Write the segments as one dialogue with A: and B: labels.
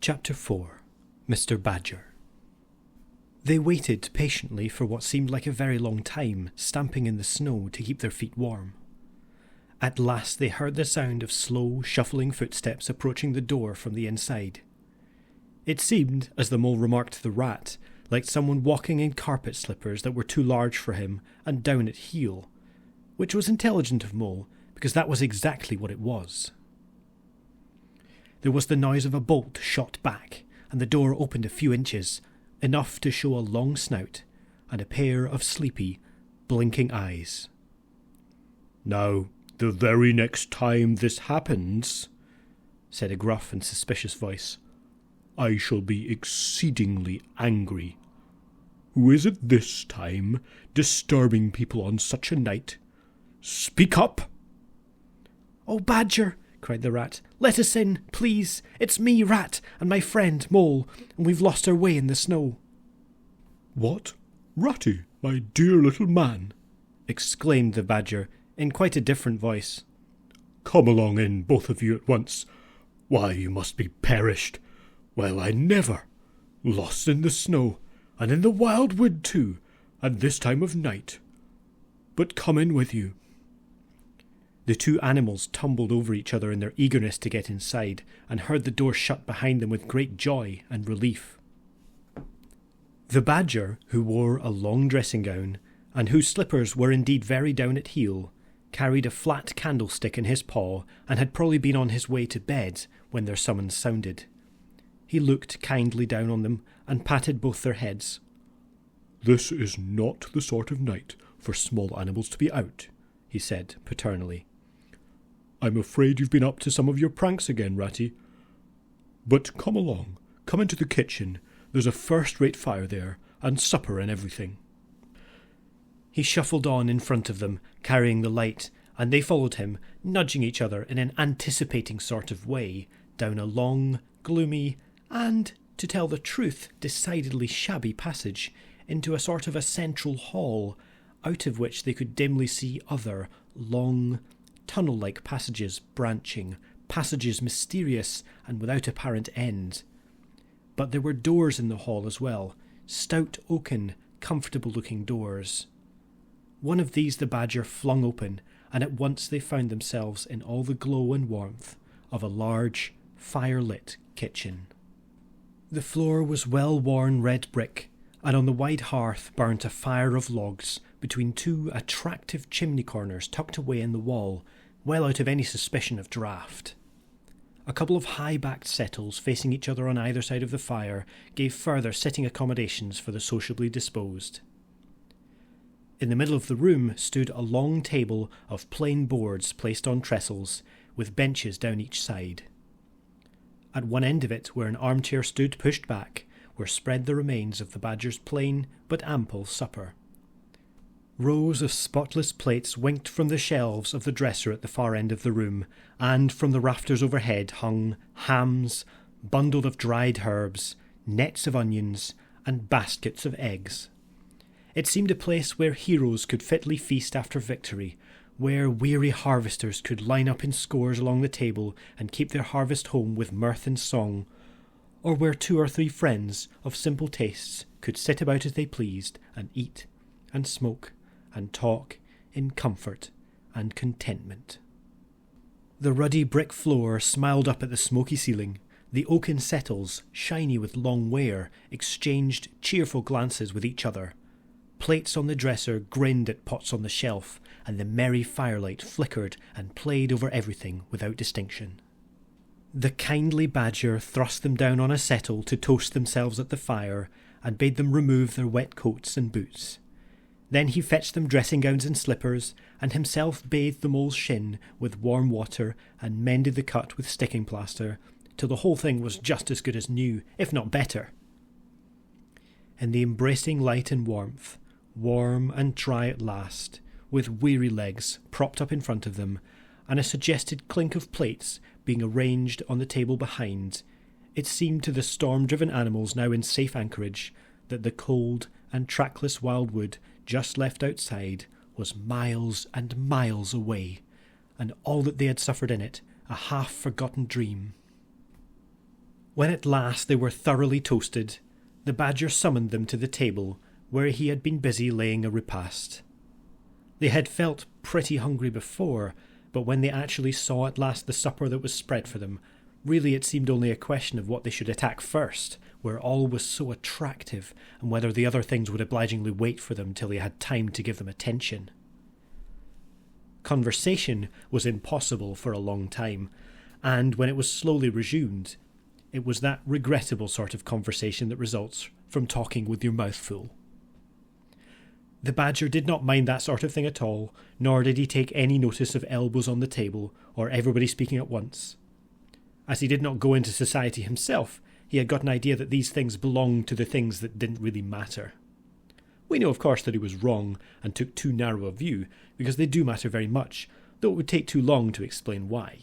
A: Chapter 4. Mr. Badger. They waited patiently for what seemed like a very long time, stamping in the snow to keep their feet warm. At last they heard the sound of slow, shuffling footsteps approaching the door from the inside. It seemed, as the mole remarked to the rat, like someone walking in carpet slippers that were too large for him and down at heel, which was intelligent of Mole, because that was exactly what it was. There was the noise of a bolt shot back, and the door opened a few inches, enough to show a long snout and a pair of sleepy, blinking eyes. "Now, the very next time this happens," said a gruff and suspicious voice, "I shall be exceedingly angry. Who is it this time, disturbing people on such a night? Speak up!"
B: "Oh, Badger," cried the rat, "let us in, please. It's me, Rat, and my friend, Mole, and we've lost our way in the snow."
C: "What, Ratty, my dear little man!"
A: exclaimed the Badger in quite a different voice.
C: "Come along in, both of you at once. Why, you must be perished. Well, I never! Lost in the snow, and in the wild wood too, and this time of night. But come in with you."
A: The two animals tumbled over each other in their eagerness to get inside, and heard the door shut behind them with great joy and relief. The Badger, who wore a long dressing gown, and whose slippers were indeed very down at heel, carried a flat candlestick in his paw, and had probably been on his way to bed when their summons sounded. He looked kindly down on them, and patted both their heads.
C: "This is not the sort of night for small animals to be out," he said paternally. "I'm afraid you've been up to some of your pranks again, Ratty. But come along, come into the kitchen. There's a first-rate fire there, and supper and everything."
A: He shuffled on in front of them, carrying the light, and they followed him, nudging each other in an anticipating sort of way, down a long, gloomy, and, to tell the truth, decidedly shabby passage, into a sort of a central hall, out of which they could dimly see other, long, tunnel-like passages branching, passages mysterious and without apparent end. But there were doors in the hall as well, stout oaken, comfortable-looking doors. One of these the Badger flung open, and at once they found themselves in all the glow and warmth of a large, fire-lit kitchen. The floor was well-worn red brick, and on the wide hearth burnt a fire of logs between two attractive chimney corners tucked away in the wall, well out of any suspicion of draught. A couple of high-backed settles facing each other on either side of the fire gave further sitting accommodations for the sociably disposed. In the middle of the room stood a long table of plain boards placed on trestles, with benches down each side. At one end of it, where an armchair stood pushed back, were spread the remains of the Badger's plain but ample supper. Rows of spotless plates winked from the shelves of the dresser at the far end of the room, and from the rafters overhead hung hams, bundles of dried herbs, nets of onions, and baskets of eggs. It seemed a place where heroes could fitly feast after victory, where weary harvesters could line up in scores along the table and keep their harvest home with mirth and song, or where 2 or 3 friends of simple tastes could sit about as they pleased and eat and smoke and talk in comfort and contentment. The ruddy brick floor smiled up at the smoky ceiling. The oaken settles, shiny with long wear, exchanged cheerful glances with each other. Plates on the dresser grinned at pots on the shelf, and the merry firelight flickered and played over everything without distinction. The kindly Badger thrust them down on a settle to toast themselves at the fire, and bade them remove their wet coats and boots. Then he fetched them dressing-gowns and slippers, and himself bathed the mole's shin with warm water and mended the cut with sticking plaster, till the whole thing was just as good as new, if not better. In the embracing light and warmth, warm and dry at last, with weary legs propped up in front of them, and a suggested clink of plates being arranged on the table behind, it seemed to the storm-driven animals now in safe anchorage that the cold and trackless wild wood just left outside was miles and miles away, and all that they had suffered in it a half-forgotten dream. When at last they were thoroughly toasted, the Badger summoned them to the table where he had been busy laying a repast. They had felt pretty hungry before, but when they actually saw at last the supper that was spread for them, really it seemed only a question of what they should attack first, where all was so attractive, and whether the other things would obligingly wait for them till they had time to give them attention. Conversation was impossible for a long time, and when it was slowly resumed, it was that regrettable sort of conversation that results from talking with your mouth full. The Badger did not mind that sort of thing at all, nor did he take any notice of elbows on the table or everybody speaking at once. As he did not go into society himself, he had got an idea that these things belonged to the things that didn't really matter. We know, of course, that he was wrong and took too narrow a view, because they do matter very much, though it would take too long to explain why.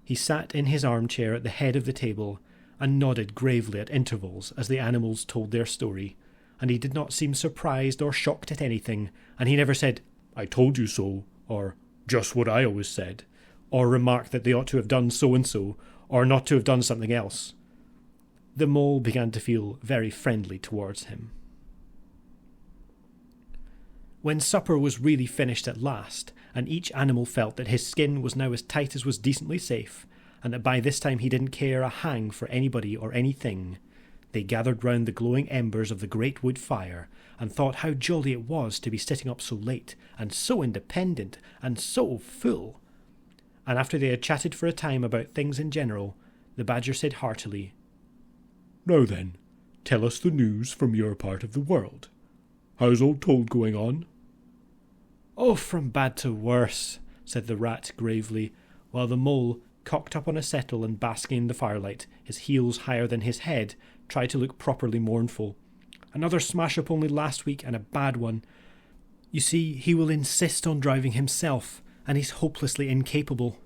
A: He sat in his armchair at the head of the table and nodded gravely at intervals as the animals told their story, and he did not seem surprised or shocked at anything, and he never said, "I told you so," or "just what I always said," or remarked that they ought to have done so-and-so, or not to have done something else. The mole began to feel very friendly towards him. When supper was really finished at last, and each animal felt that his skin was now as tight as was decently safe, and that by this time he didn't care a hang for anybody or anything, they gathered round the glowing embers of the great wood fire, and thought how jolly it was to be sitting up so late, and so independent, and so full. And after they had chatted for a time about things in general, the Badger said heartily,
C: "Now then, tell us the news from your part of the world. How's old Toad going on?"
A: "Oh, from bad to worse," said the Rat gravely, while the Mole, cocked up on a settle and basking in the firelight, his heels higher than his head, tried to look properly mournful. "Another smash-up only last week, and a bad one. You see, he will insist on driving himself, and he's hopelessly incapable.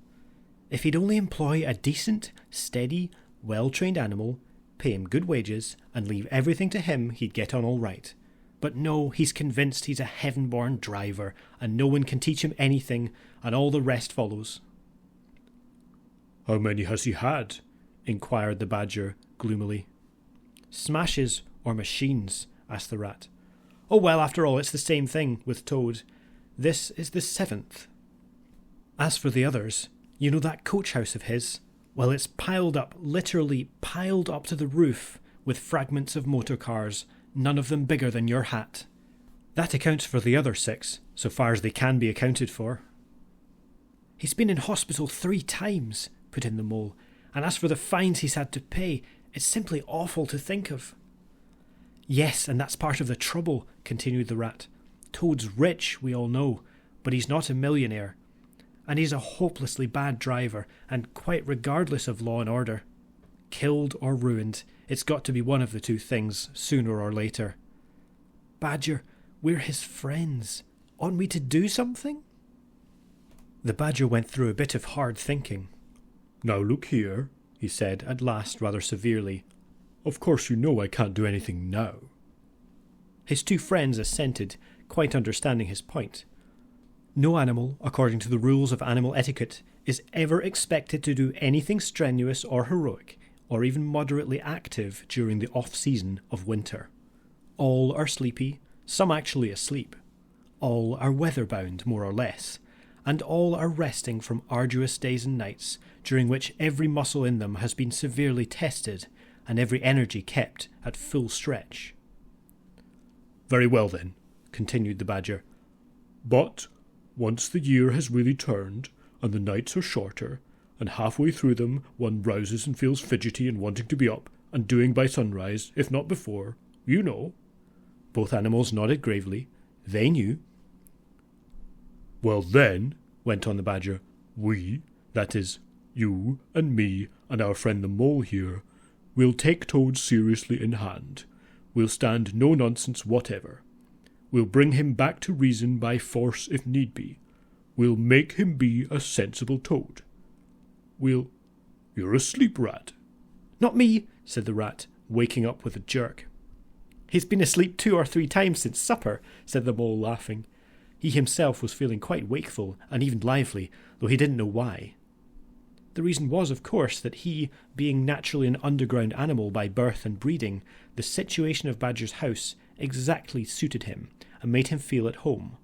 A: If he'd only employ a decent, steady, well-trained animal, pay him good wages, and leave everything to him, he'd get on all right. But no, he's convinced he's a heaven-born driver, and no one can teach him anything, and all the rest follows."
C: "How many has he had?"
A: inquired the Badger gloomily. "Smashes or machines?" asked the Rat. "Oh well, after all, it's the same thing with Toad. This is the 7th. As for the others, you know that coach house of his? Well, it's piled up, literally piled up to the roof, with fragments of motor cars, none of them bigger than your hat. That accounts for the other 6, so far as they can be accounted for." "He's been in hospital 3 times, put in the Mole, "and as for the fines he's had to pay, it's simply awful to think of." "Yes, and that's part of the trouble," continued the Rat. "Toad's rich, we all know, but he's not a millionaire. And he's a hopelessly bad driver, and quite regardless of law and order. Killed or ruined, it's got to be one of the two things, sooner or later. Badger, we're his friends. Oughtn't we to do something?" The Badger went through a bit of hard thinking.
C: "Now look here," he said at last rather severely. "Of course you know I can't do anything now."
A: His 2 friends assented, quite understanding his point. No animal, according to the rules of animal etiquette, is ever expected to do anything strenuous or heroic, or even moderately active during the off-season of winter. All are sleepy, some actually asleep. All are weather-bound, more or less, and all are resting from arduous days and nights, during which every muscle in them has been severely tested, and every energy kept at full stretch.
C: "Very well then," continued the Badger. "But once the year has really turned, and the nights are shorter, and halfway through them one rouses and feels fidgety and wanting to be up and doing by sunrise, if not before, you know."
A: Both animals nodded gravely. They knew.
C: "Well then," went on the Badger, "we, that is, you and me and our friend the Mole here, will take Toad seriously in hand. We'll stand no nonsense whatever. We'll bring him back to reason by force if need be. We'll make him be a sensible Toad. You're asleep, Rat."
A: "Not me," said the Rat, waking up with a jerk. "He's been asleep 2 or 3 times since supper," said the Mole, laughing. He himself was feeling quite wakeful and even lively, though he didn't know why. The reason was, of course, that he, being naturally an underground animal by birth and breeding, the situation of Badger's house exactly suited him and made him feel at home,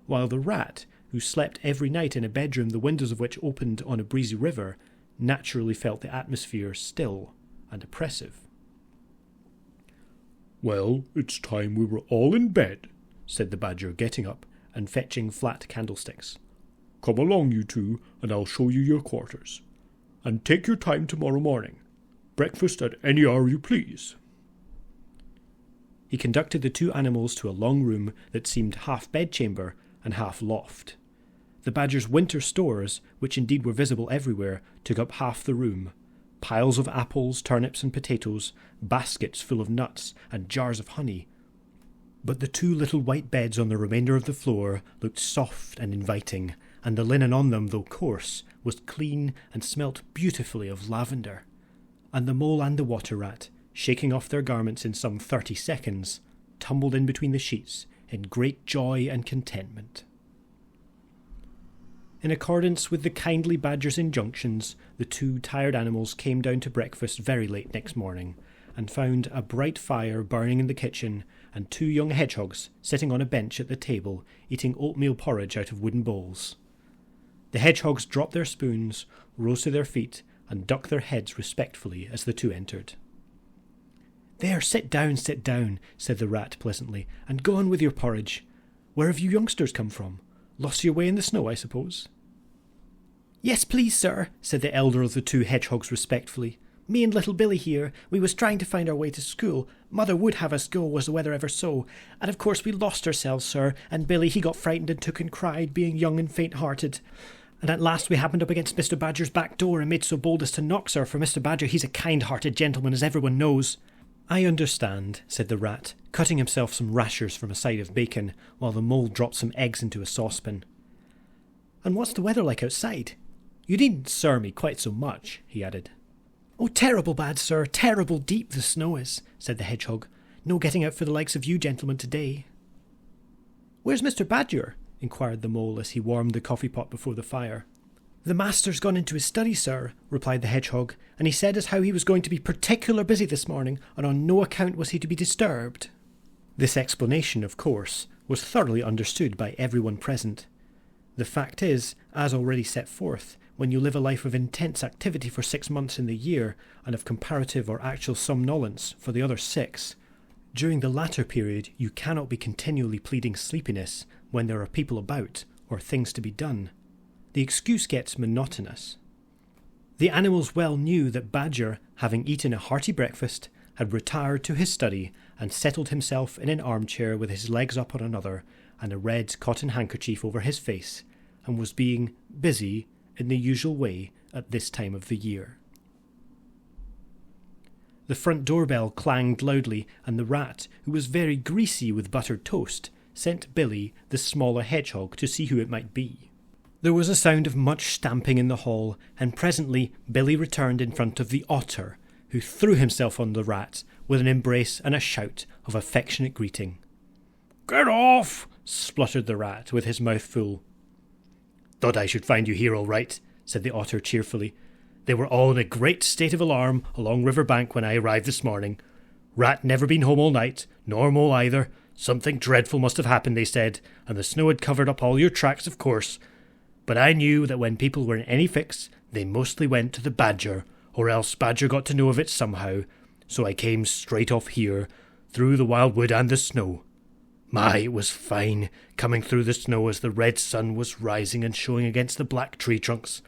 A: while the rat, who slept every night in a bedroom the windows of which opened on a breezy river, naturally felt the atmosphere still and oppressive.
C: "Well, it's time we were all in bed," said the Badger, getting up and fetching flat candlesticks. "Come along, you two, and I'll show you your quarters. And take your time tomorrow morning. Breakfast at any hour you please."
A: He conducted the two animals to a long room that seemed half bedchamber and half loft. The Badger's winter stores, which indeed were visible everywhere, took up half the room. Piles of apples, turnips and potatoes, baskets full of nuts, and jars of honey. But the two little white beds on the remainder of the floor looked soft and inviting, and the linen on them, though coarse, was clean and smelt beautifully of lavender. And the mole and the water rat, shaking off their garments in some 30 seconds, tumbled in between the sheets in great joy and contentment. In accordance with the kindly Badger's injunctions, the two tired animals came down to breakfast very late next morning, and found a bright fire burning in the kitchen, and two young hedgehogs sitting on a bench at the table, eating oatmeal porridge out of wooden bowls. The hedgehogs dropped their spoons, rose to their feet, and ducked their heads respectfully as the two entered. "There, sit down," said the rat pleasantly, "and go on with your porridge. Where have you youngsters come from? Lost your way in the snow, I suppose?" "Yes, please, sir," said the elder of the two hedgehogs respectfully. "Me and little Billy here, we was trying to find our way to school. Mother would have us go, was the weather ever so. And of course we lost ourselves, sir, and Billy he got frightened and took and cried, being young and faint-hearted. And at last we happened up against Mr. Badger's back door and made so bold as to knock, sir, for Mr. Badger he's a kind-hearted gentleman, as everyone knows." "I understand," said the rat, cutting himself some rashers from a side of bacon, while the mole dropped some eggs into a saucepan. "And what's the weather like outside? You needn't sir me quite so much," he added. "Oh, terrible bad, sir, terrible deep the snow is," said the hedgehog. "No getting out for the likes of you gentlemen today." "Where's Mr. Badger?" inquired the mole as he warmed the coffee pot before the fire. "The master's gone into his study, sir," replied the hedgehog, "and he said as how he was going to be particular busy this morning, and on no account was he to be disturbed." This explanation, of course, was thoroughly understood by everyone present. The fact is, as already set forth, when you live a life of intense activity for 6 months in the year, and of comparative or actual somnolence for the other 6, during the latter period you cannot be continually pleading sleepiness when there are people about or things to be done. The excuse gets monotonous. The animals well knew that Badger, having eaten a hearty breakfast, had retired to his study and settled himself in an armchair with his legs up on another and a red cotton handkerchief over his face, and was being busy in the usual way at this time of the year. The front doorbell clanged loudly, and the rat, who was very greasy with buttered toast, sent Billy, the smaller hedgehog, to see who it might be. There was a sound of much stamping in the hall, and presently Billy returned in front of the otter, who threw himself on the rat with an embrace and a shout of affectionate greeting. "Get off!" spluttered the rat with his mouth full. "Thought I should find you here all right," said the otter cheerfully. "They were all in a great state of alarm along River Bank when I arrived this morning. Rat never been home all night, nor mole either. Something dreadful must have happened, they said, and the snow had covered up all your tracks, of course. But I knew that when people were in any fix, they mostly went to the Badger, or else Badger got to know of it somehow, so I came straight off here, through the wildwood and the snow. My, it was fine, coming through the snow as the red sun was rising and showing against the black tree trunks.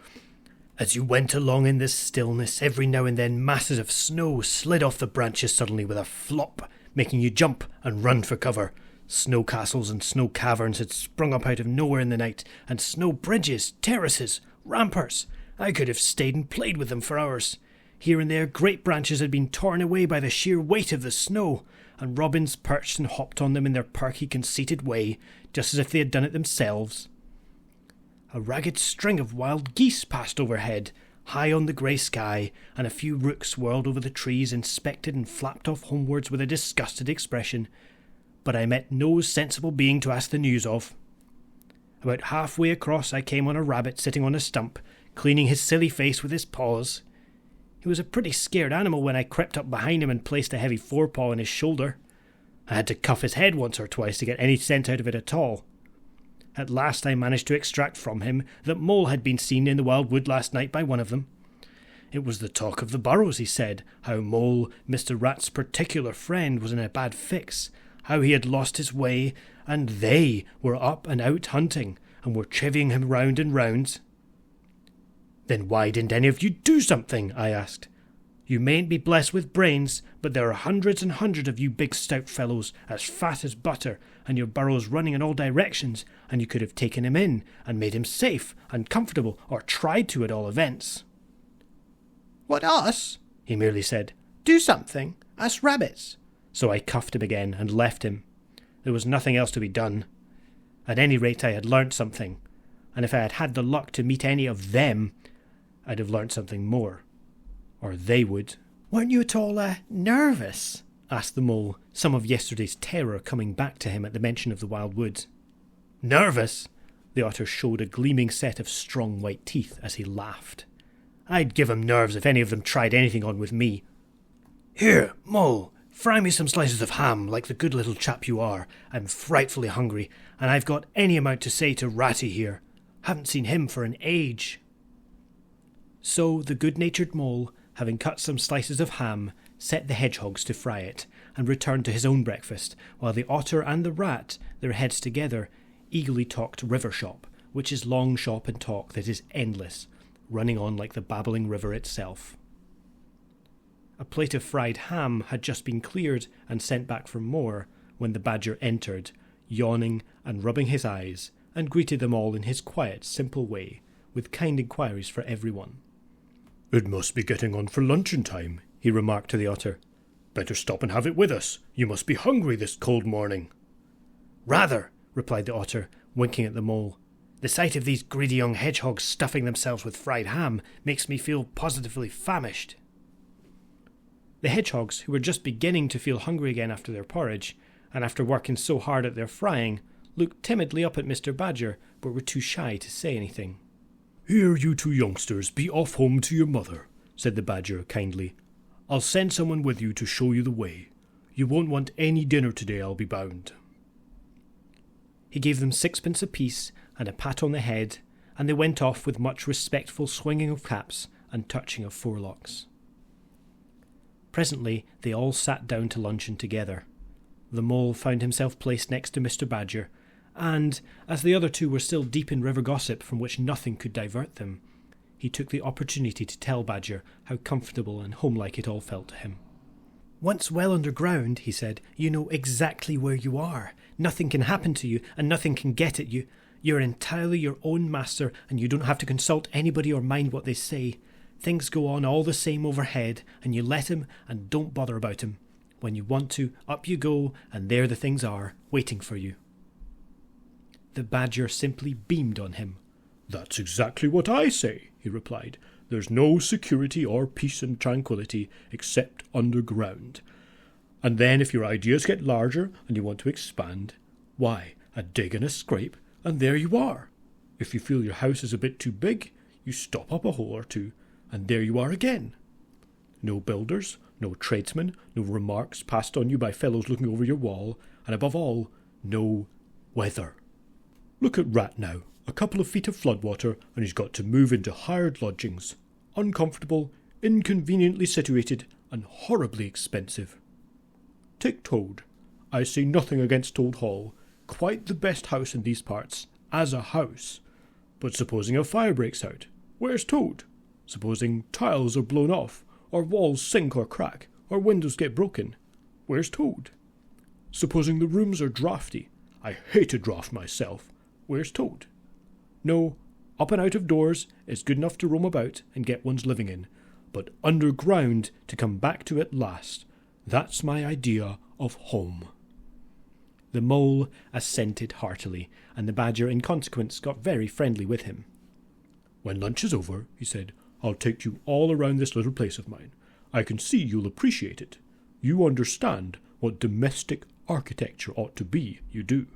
A: As you went along in this stillness, every now and then masses of snow slid off the branches suddenly with a flop, making you jump and run for cover. Snow castles and snow caverns had sprung up out of nowhere in the night, and snow bridges, terraces, ramparts. I could have stayed and played with them for hours. Here and there great branches had been torn away by the sheer weight of the snow, and robins perched and hopped on them in their perky, conceited way, just as if they had done it themselves. A ragged string of wild geese passed overhead, high on the grey sky, and a few rooks whirled over the trees, inspected and flapped off homewards with a disgusted expression. But I met no sensible being to ask the news of. About halfway across I came on a rabbit sitting on a stump, cleaning his silly face with his paws. He was a pretty scared animal when I crept up behind him and placed a heavy forepaw on his shoulder. I had to cuff his head once or twice to get any sense out of it at all. At last I managed to extract from him that Mole had been seen in the wild wood last night by one of them. It was the talk of the burrows, he said, how Mole, Mr. Rat's particular friend, was in a bad fix, how he had lost his way, and they were up and out hunting, and were chivying him round and round. Then why didn't any of you do something? I asked. You mayn't be blessed with brains, but there are hundreds and hundreds of you big stout fellows, as fat as butter, and your burrows running in all directions, and you could have taken him in, and made him safe and comfortable, or tried to at all events. What, us? He merely said. Do something, us rabbits. So I cuffed him again and left him. There was nothing else to be done. At any rate I had learnt something, and if I had had the luck to meet any of them, I'd have learnt something more. Or they would. Weren't you at all, nervous? Asked the Mole, some of yesterday's terror coming back to him at the mention of the wild woods. Nervous? The Otter showed a gleaming set of strong white teeth as he laughed. I'd give 'em nerves if any of them tried anything on with me. Here, Mole, fry me some slices of ham, like the good little chap you are. I'm frightfully hungry, and I've got any amount to say to Ratty here. Haven't seen him for an age. So the good-natured Mole, having cut some slices of ham, set the hedgehogs to fry it, and returned to his own breakfast, while the Otter and the Rat, their heads together, eagerly talked river shop, which is long shop and talk that is endless, running on like the babbling river itself. A plate of fried ham had just been cleared and sent back for more, when the Badger entered, yawning and rubbing his eyes, and greeted them all in his quiet, simple way, with kind inquiries for everyone.
C: It must be getting on for luncheon time, he remarked to the Otter. Better stop and have it with us. You must be hungry this cold morning.
A: Rather, replied the Otter, winking at the Mole. The sight of these greedy young hedgehogs stuffing themselves with fried ham makes me feel positively famished. The hedgehogs, who were just beginning to feel hungry again after their porridge, and after working so hard at their frying, looked timidly up at Mr. Badger, but were too shy to say anything.
C: Here, you two youngsters, be off home to your mother, said the Badger kindly. I'll send someone with you to show you the way. You won't want any dinner today, I'll be bound.
A: He gave them 6pence apiece and a pat on the head, and they went off with much respectful swinging of caps and touching of forelocks. Presently they all sat down to luncheon together. The Mole found himself placed next to Mr. Badger, and, as the other two were still deep in river gossip from which nothing could divert them, he took the opportunity to tell Badger how comfortable and homelike it all felt to him. Once well underground, he said, you know exactly where you are. Nothing can happen to you, and nothing can get at you. You're entirely your own master, and you don't have to consult anybody or mind what they say. Things go on all the same overhead, and you let 'em and don't bother about 'em. When you want to, up you go, and there the things are, waiting for you. The Badger simply beamed on him.
C: That's exactly what I say, he replied. There's no security or peace and tranquillity except underground. And then if your ideas get larger and you want to expand, why, a dig and a scrape, and there you are. If you feel your house is a bit too big, you stop up a hole or two, and there you are again. No builders, no tradesmen, no remarks passed on you by fellows looking over your wall, and above all, no weather. Look at Rat now, a couple of feet of floodwater, and he's got to move into hired lodgings. Uncomfortable, inconveniently situated, and horribly expensive. Take Toad. I say nothing against Toad Hall. Quite the best house in these parts, as a house. But supposing a fire breaks out, where's Toad? Supposing tiles are blown off, or walls sink or crack, or windows get broken, where's Toad? Supposing the rooms are draughty. I hate a draught myself. Where's Toad? No, up and out of doors is good enough to roam about and get one's living in, but underground to come back to at last. That's my idea of home. The Mole assented heartily, and the Badger in consequence got very friendly with him. When lunch is over, he said, I'll take you all around this little place of mine. I can see you'll appreciate it. You understand what domestic architecture ought to be, you do.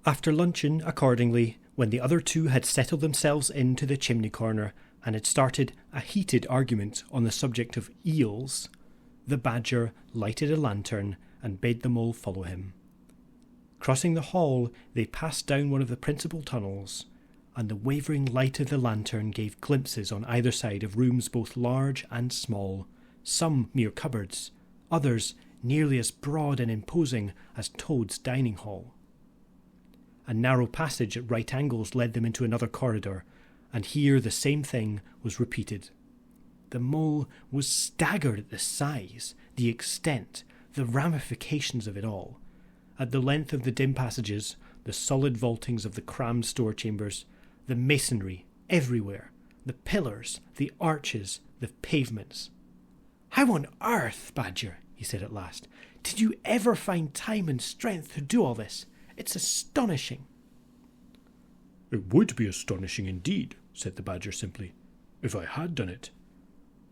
C: After luncheon, accordingly, when the other two had settled themselves into the chimney corner,
A: and had started a heated argument on the subject of eels, the badger lighted a lantern and bade them all follow him. Crossing the hall, they passed down one of the principal tunnels, and the wavering light of the lantern gave glimpses on either side of rooms both large and small, some mere cupboards, others nearly as broad and imposing as Toad's dining hall. A narrow passage at right angles led them into another corridor, and here the same thing was repeated. The mole was staggered at the size, the extent, the ramifications of it all. At the length of the dim passages, the solid vaultings of the crammed store chambers, the masonry everywhere, the pillars, the arches, the pavements. "How on earth, Badger," he said at last, "did you ever find time and strength to do all this? It's astonishing."
C: "It would be astonishing indeed," said the Badger simply, "if I had done it.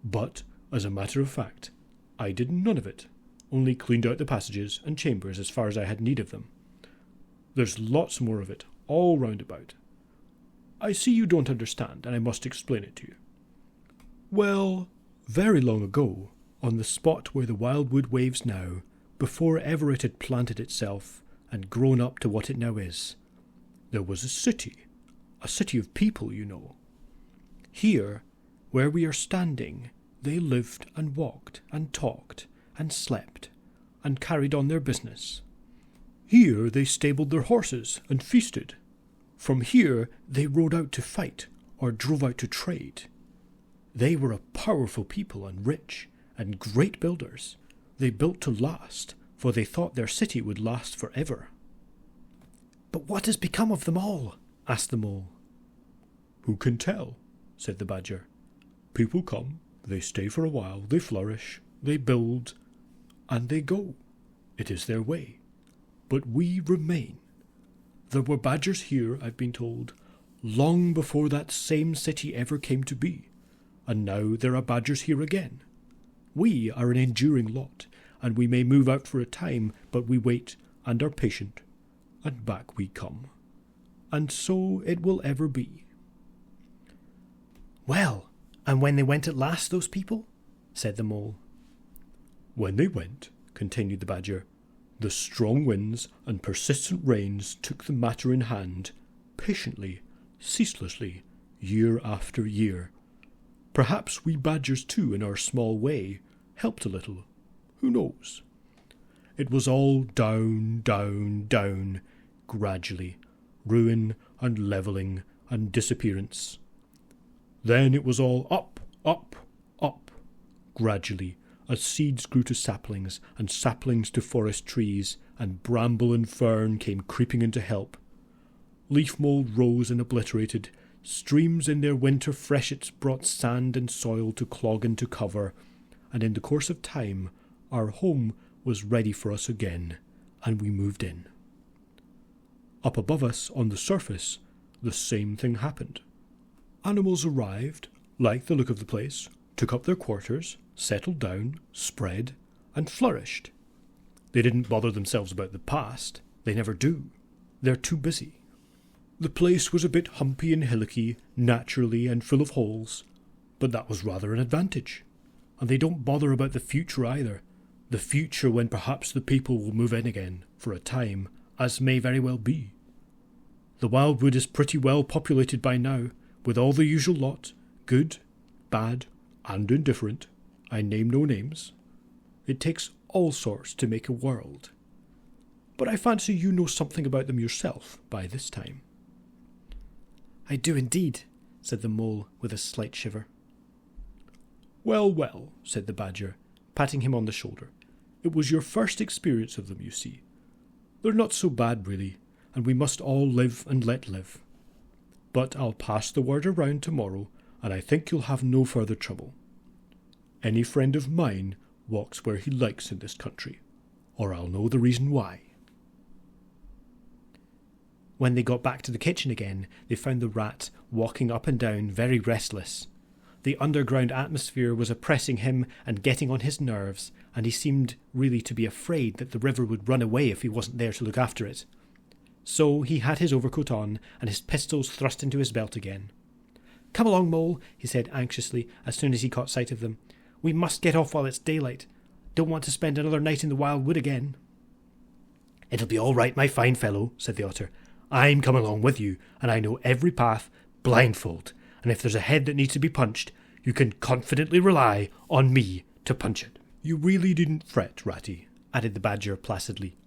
C: But, as a matter of fact, I did none of it, only cleaned out the passages and chambers as far as I had need of them. There's lots more of it, all round about. I see you don't understand, and I must explain it to you. Well, very long ago, on the spot where the wildwood waves now, before ever it had planted itself and grown up to what it now is, there was a city of people, you know. Here, where we are standing, they lived and walked and talked and slept and carried on their business. Here they stabled their horses and feasted. From here they rode out to fight or drove out to trade. They were a powerful people and rich and great builders. They built to last, for they thought their city would last forever."
A: "But what has become of them all?" asked the mole.
C: "Who can tell?" said the Badger. "People come, they stay for a while, they flourish, they build, and they go. It is their way. But we remain. There were badgers here, I've been told, long before that same city ever came to be, and now there are badgers here again. We are an enduring lot, and we may move out for a time, but we wait and are patient, and back we come. And so it will ever be."
A: "Well, and when they went at last, those people?" said the mole.
C: "When they went," continued the Badger, "the strong winds and persistent rains took the matter in hand, patiently, ceaselessly, year after year. Perhaps we badgers too, in our small way, helped a little. Who knows? It was all down, down, down, gradually, ruin and levelling and disappearance. Then it was all up, up, up, gradually, as seeds grew to saplings, and saplings to forest trees, and bramble and fern came creeping in to help. Leaf mould rose and obliterated. Streams in their winter freshets brought sand and soil to clog and to cover, and in the course of time our home was ready for us again, and we moved in. Up above us, on the surface, the same thing happened. Animals arrived, liked the look of the place, took up their quarters, settled down, spread, and flourished. They didn't bother themselves about the past. They never do. They're too busy. The place was a bit humpy and hillocky, naturally, and full of holes, but that was rather an advantage. And they don't bother about the future either. The future when perhaps the people will move in again, for a time, as may very well be. The wildwood is pretty well populated by now, with all the usual lot, good, bad, and indifferent. I name no names. It takes all sorts to make a world. But I fancy you know something about them yourself by this time."
A: "I do indeed," said the mole with a slight shiver.
C: "Well, well," said the Badger, patting him on the shoulder. "It was your first experience of them, you see. They're not so bad, really, and we must all live and let live. But I'll pass the word around tomorrow, and I think you'll have no further trouble. Any friend of mine walks where he likes in this country, or I'll know the reason why."
A: When they got back to the kitchen again, they found the rat walking up and down, very restless. The underground atmosphere was oppressing him and getting on his nerves, and he seemed really to be afraid that the river would run away if he wasn't there to look after it. So he had his overcoat on and his pistols thrust into his belt again. Come along, Mole, he said anxiously as soon as he caught sight of them. We must get off while it's daylight. Don't want to spend another night in the wild wood again. It'll be all right, my fine fellow, said the Otter. I'm coming along with you, and I know every path blindfold, and if there's a head that needs to be punched, you can confidently rely on me to punch it.
C: You really needn't fret, Ratty, added the Badger placidly.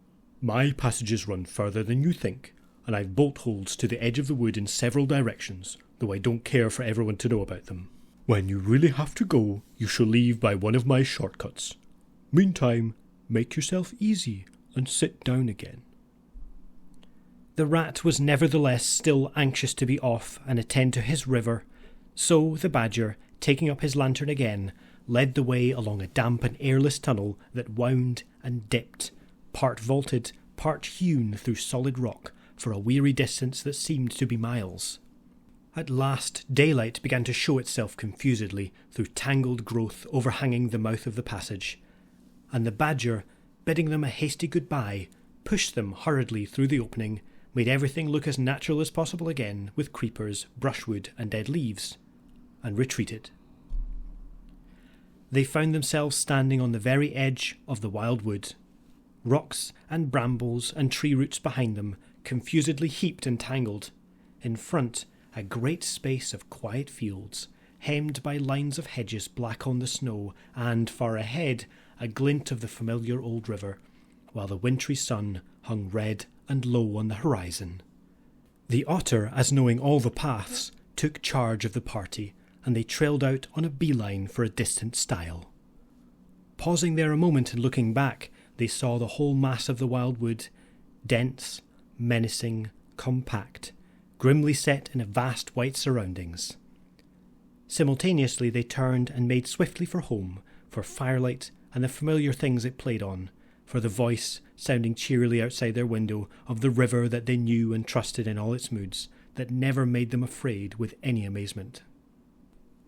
C: My passages run further than you think, and I've bolt holes to the edge of the wood in several directions, though I don't care for everyone to know about them. When you really have to go, you shall leave by one of my shortcuts. Meantime, make yourself easy and sit down again.
A: The Rat was nevertheless still anxious to be off and attend to his river, so the Badger, taking up his lantern again, led the way along a damp and airless tunnel that wound and dipped, part vaulted, part hewn through solid rock, for a weary distance that seemed to be miles. At last daylight began to show itself confusedly through tangled growth overhanging the mouth of the passage, and the Badger, bidding them a hasty goodbye, pushed them hurriedly through the opening, made everything look as natural as possible again with creepers, brushwood, and dead leaves, and retreated. They found themselves standing on the very edge of the wild wood. Rocks and brambles and tree roots behind them, confusedly heaped and tangled. In front, a great space of quiet fields, hemmed by lines of hedges black on the snow, and, far ahead, a glint of the familiar old river, while the wintry sun hung red and low on the horizon. The Otter, as knowing all the paths, took charge of the party, and they trailed out on a beeline for a distant stile. Pausing there a moment and looking back, they saw the whole mass of the wild wood, dense, menacing, compact, grimly set in a vast white surroundings. Simultaneously they turned and made swiftly for home, for firelight and the familiar things it played on, for the voice, sounding cheerily outside their window, of the river that they knew and trusted in all its moods, that never made them afraid with any amazement.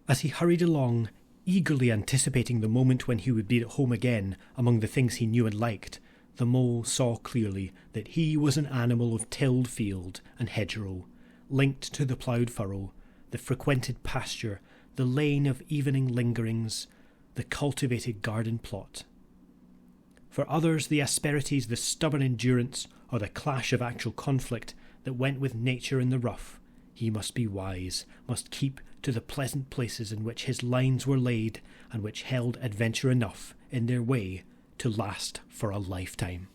A: As he hurried along, eagerly anticipating the moment when he would be at home again among the things he knew and liked, the Mole saw clearly that he was an animal of tilled field and hedgerow, linked to the ploughed furrow, the frequented pasture, the lane of evening lingerings, the cultivated garden plot. For others, the asperities, the stubborn endurance, or the clash of actual conflict that went with nature in the rough, he must be wise, must keep to the pleasant places in which his lines were laid, and which held adventure enough in their way to last for a lifetime.